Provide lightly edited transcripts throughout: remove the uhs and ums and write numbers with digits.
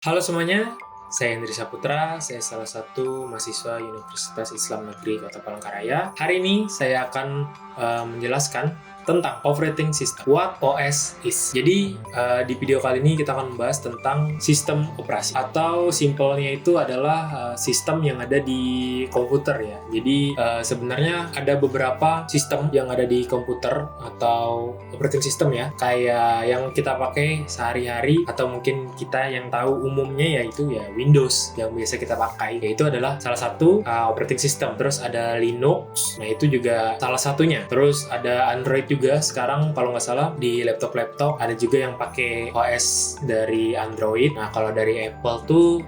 Halo semuanya, saya Hendri Saputra, saya salah satu mahasiswa Universitas Islam Negeri Kota Palangkaraya. Hari ini saya akan menjelaskan tentang operating system, what OS is. Jadi di video kali ini kita akan membahas tentang sistem operasi, atau simpelnya itu adalah sistem yang ada di komputer ya. Jadi sebenarnya ada beberapa sistem yang ada di komputer atau operating system ya, kayak yang kita pakai sehari-hari atau mungkin kita yang tahu umumnya yaitu ya Windows yang biasa kita pakai, yaitu adalah salah satu operating system. Terus ada Linux, nah itu juga salah satunya. Terus ada Android juga sekarang kalau nggak salah di laptop-laptop ada juga yang pakai OS dari Android. Nah kalau dari Apple tuh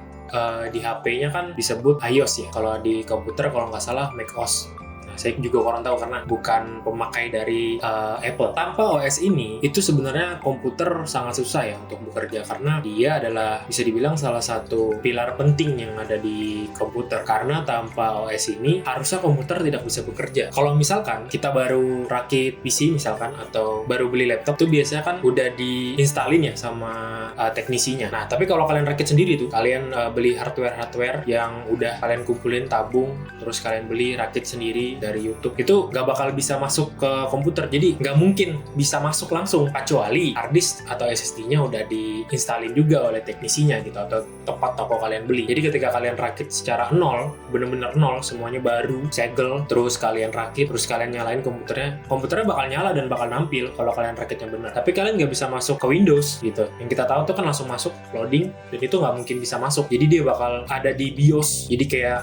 di HP-nya kan disebut iOS ya. Kalau di komputer kalau nggak salah macOS. Saya juga kurang tahu karena bukan pemakai dari Apple. Tanpa OS ini, itu sebenarnya komputer sangat susah ya untuk bekerja, karena dia adalah bisa dibilang salah satu pilar penting yang ada di komputer. Karena tanpa OS ini, harusnya komputer tidak bisa bekerja. Kalau misalkan kita baru rakit PC misalkan, atau baru beli laptop, tuh biasanya kan udah diinstalin ya sama teknisinya. Nah, tapi kalau kalian rakit sendiri tuh, kalian beli hardware yang udah kalian kumpulin tabung, terus kalian beli rakit sendiri dari YouTube, itu nggak bakal bisa masuk ke komputer. Jadi nggak mungkin bisa masuk langsung, kecuali hard disk atau SSD-nya udah diinstalin juga oleh teknisinya gitu, atau tempat toko kalian beli. Jadi ketika kalian rakit secara nol, bener-bener nol, semuanya baru, segel, terus kalian rakit, terus kalian nyalain komputernya bakal nyala dan bakal nampil kalau kalian rakitnya benar. Tapi kalian nggak bisa masuk ke Windows gitu. Yang kita tahu tuh kan langsung masuk, loading, dan itu nggak mungkin bisa masuk. Jadi dia bakal ada di BIOS. Jadi kayak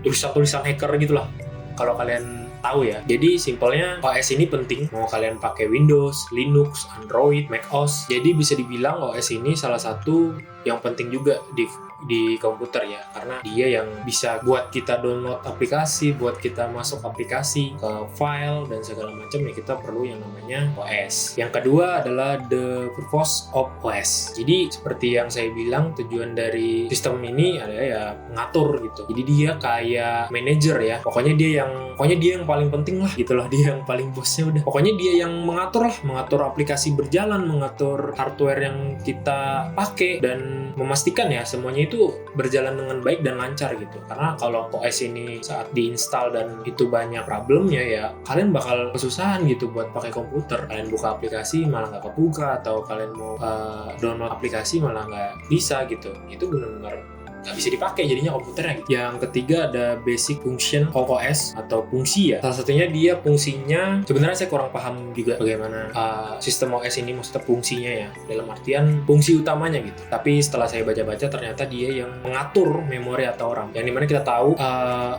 tulisan-tulisan hacker gitulah, kalau kalian tahu ya. Jadi simpelnya OS ini penting, mau kalian pakai Windows, Linux, Android, macOS. Jadi bisa dibilang OS ini salah satu yang penting juga di komputer ya, karena dia yang bisa buat kita download aplikasi, buat kita masuk aplikasi ke file dan segala macam ya. Kita perlu yang namanya OS. Yang kedua adalah the purpose of OS. Jadi seperti yang saya bilang, tujuan dari sistem ini adalah ya mengatur gitu. Jadi dia kayak manajer ya. Pokoknya dia yang paling penting lah gitu loh. Dia yang paling bosnya udah. Pokoknya dia yang mengatur lah, mengatur aplikasi berjalan, mengatur hardware yang kita pakai, dan memastikan ya semuanya itu berjalan dengan baik dan lancar gitu. Karena kalau OS ini saat diinstal dan itu banyak problemnya ya, kalian bakal kesusahan gitu buat pakai komputer. Kalian buka aplikasi malah nggak kebuka, atau kalian mau download aplikasi malah nggak bisa gitu. Itu benar-benar nggak bisa dipakai jadinya komputernya gitu. Yang ketiga ada basic function of OS atau fungsi ya. Salah satunya dia fungsinya, sebenarnya saya kurang paham juga bagaimana sistem OS ini maksudnya fungsinya ya, dalam artian fungsi utamanya gitu. Tapi setelah saya baca-baca ternyata dia yang mengatur memori atau RAM. Yang dimana kita tahu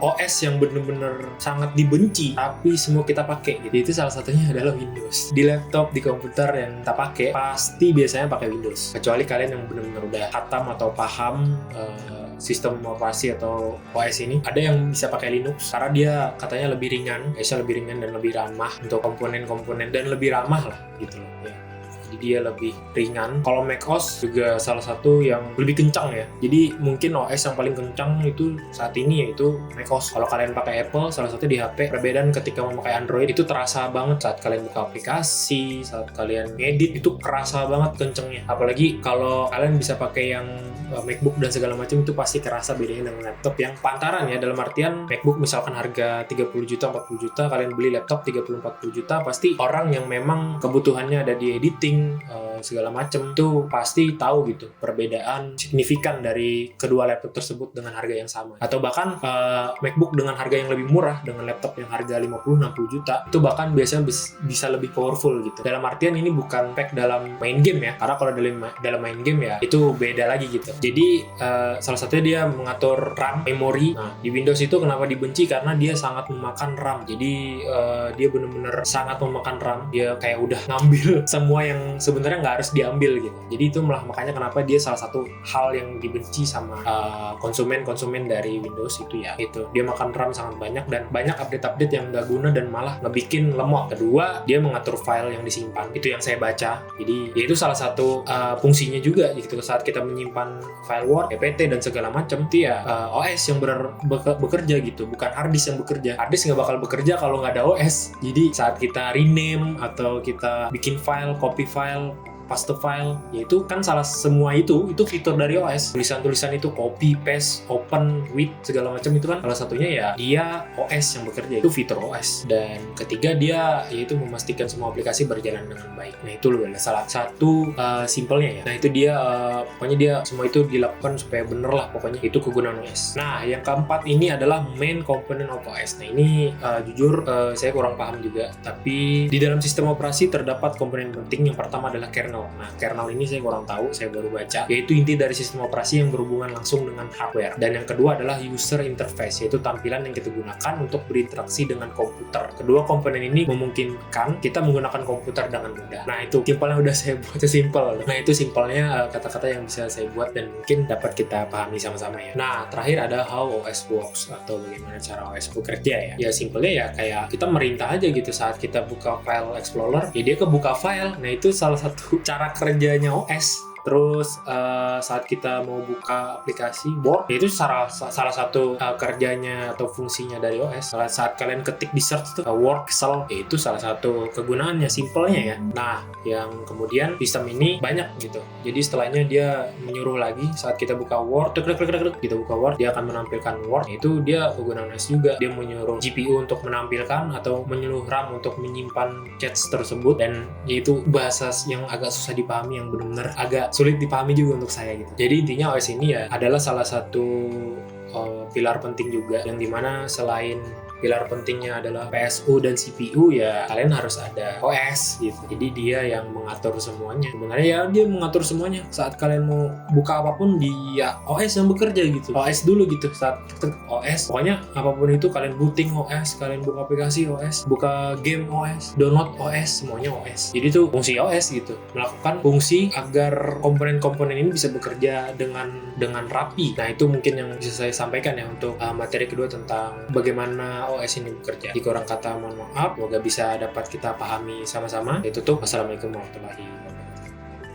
OS yang benar-benar sangat dibenci tapi semua kita pakai gitu. Itu salah satunya adalah Windows. Di laptop, di komputer yang kita pakai pasti biasanya pakai Windows. Kecuali kalian yang benar-benar udah khatam atau paham sistem operasi atau OS ini. Ada yang bisa pakai Linux karena dia katanya lebih ringan, lebih ringan dan lebih ramah untuk komponen-komponen, dan lebih ramah lah gitu loh ya. Jadi dia lebih ringan. Kalau macOS juga salah satu yang lebih kencang ya. Jadi mungkin OS yang paling kencang itu saat ini yaitu macOS. Kalau kalian pakai Apple, salah satu di HP, perbedaan ketika memakai Android itu terasa banget saat kalian buka aplikasi, saat kalian ngedit, itu kerasa banget kencengnya. Apalagi kalau kalian bisa pakai yang MacBook dan segala macam, itu pasti kerasa bedanya dengan laptop yang pantaran ya. Dalam artian MacBook misalkan harga 30 juta, 40 juta, kalian beli laptop 30-40 juta, pasti orang yang memang kebutuhannya ada di editing segala macam itu pasti tahu gitu perbedaan signifikan dari kedua laptop tersebut dengan harga yang sama. Atau bahkan MacBook dengan harga yang lebih murah dengan laptop yang harga 50-60 juta itu bahkan biasanya bisa lebih powerful gitu. Dalam artian ini bukan pack dalam main game ya, karena kalau dalam main game ya itu beda lagi gitu. Jadi salah satunya dia mengatur RAM, memori. Nah, di Windows itu kenapa dibenci? Karena dia sangat memakan RAM. Jadi dia benar-benar sangat memakan RAM. Dia kayak udah ngambil semua yang sebenarnya nggak harus diambil gitu. Jadi itu malah makanya kenapa dia salah satu hal yang dibenci sama konsumen dari Windows itu ya. Itu dia makan RAM sangat banyak dan banyak update-update yang nggak guna dan malah ngebikin lemot. Kedua, dia mengatur file yang disimpan. Itu yang saya baca. Jadi ya itu salah satu fungsinya juga gitu. Saat kita menyimpan file Word, PPT dan segala macam, itu ya OS yang bekerja gitu, bukan hard disk yang bekerja. Hard disk nggak bakal bekerja kalau nggak ada OS. Jadi saat kita rename atau kita bikin file, copy file, paste file, yaitu kan semua itu fitur dari OS. Tulisan-tulisan itu copy, paste, open, with, segala macam itu kan salah satunya ya dia OS yang bekerja, itu fitur OS. Dan ketiga dia yaitu memastikan semua aplikasi berjalan dengan baik. Nah itu loh salah satu simpelnya ya. Nah itu dia pokoknya dia semua itu dilakukan supaya bener lah pokoknya, itu kegunaan OS. Nah yang keempat ini adalah main component of OS. Nah ini jujur saya kurang paham juga, tapi di dalam sistem operasi terdapat komponen penting. Yang pertama adalah kernel. Nah kernel ini saya kurang tahu, saya baru baca, yaitu inti dari sistem operasi yang berhubungan langsung dengan hardware. Dan yang kedua adalah user interface, yaitu tampilan yang kita gunakan untuk berinteraksi dengan komputer. Kedua komponen ini memungkinkan kita menggunakan komputer dengan mudah. Nah itu simpelnya udah saya buat, simple. Nah itu simpelnya kata-kata yang bisa saya buat dan mungkin dapat kita pahami sama-sama ya. Nah terakhir ada how OS works, atau bagaimana cara OS bekerja ya. Ya simpelnya ya kayak kita merintah aja gitu. Saat kita buka file Explorer, ya dia kebuka file. Nah itu salah satu cara kerjanya OS. Terus saat kita mau buka aplikasi Word, itu salah satu kerjanya atau fungsinya dari OS. Saat kalian ketik di search tuh Word, Excel, itu salah satu kegunaannya, simpelnya ya. Nah, yang kemudian sistem ini banyak gitu. Jadi setelahnya dia menyuruh lagi saat kita buka Word, kita buka Word, dia akan menampilkan Word. Itu dia kegunaan OS juga. Dia menyuruh GPU untuk menampilkan atau menyuruh RAM untuk menyimpan chat tersebut, dan yaitu bahasa yang agak susah dipahami, yang benar-benar agak sulit dipahami juga untuk saya gitu. Jadi intinya OS ini ya adalah salah satu pilar penting juga, yang dimana selain pilar pentingnya adalah PSU dan CPU, ya kalian harus ada OS gitu. Jadi dia yang mengatur semuanya. Sebenarnya ya dia mengatur semuanya. Saat kalian mau buka apapun, dia OS yang bekerja gitu. OS dulu gitu. Saat OS, pokoknya apapun itu, kalian booting OS, kalian buka aplikasi OS, buka game OS, download OS, semuanya OS. Jadi itu fungsi OS gitu. Melakukan fungsi agar komponen-komponen ini bisa bekerja dengan rapi. Nah itu mungkin yang bisa saya sampaikan ya untuk materi kedua tentang bagaimana OS ini bekerja. Di kurang kata mohon maaf, semoga bisa dapat kita pahami sama-sama. Ditutup. Wassalamualaikum warahmatullahi wabarakatuh.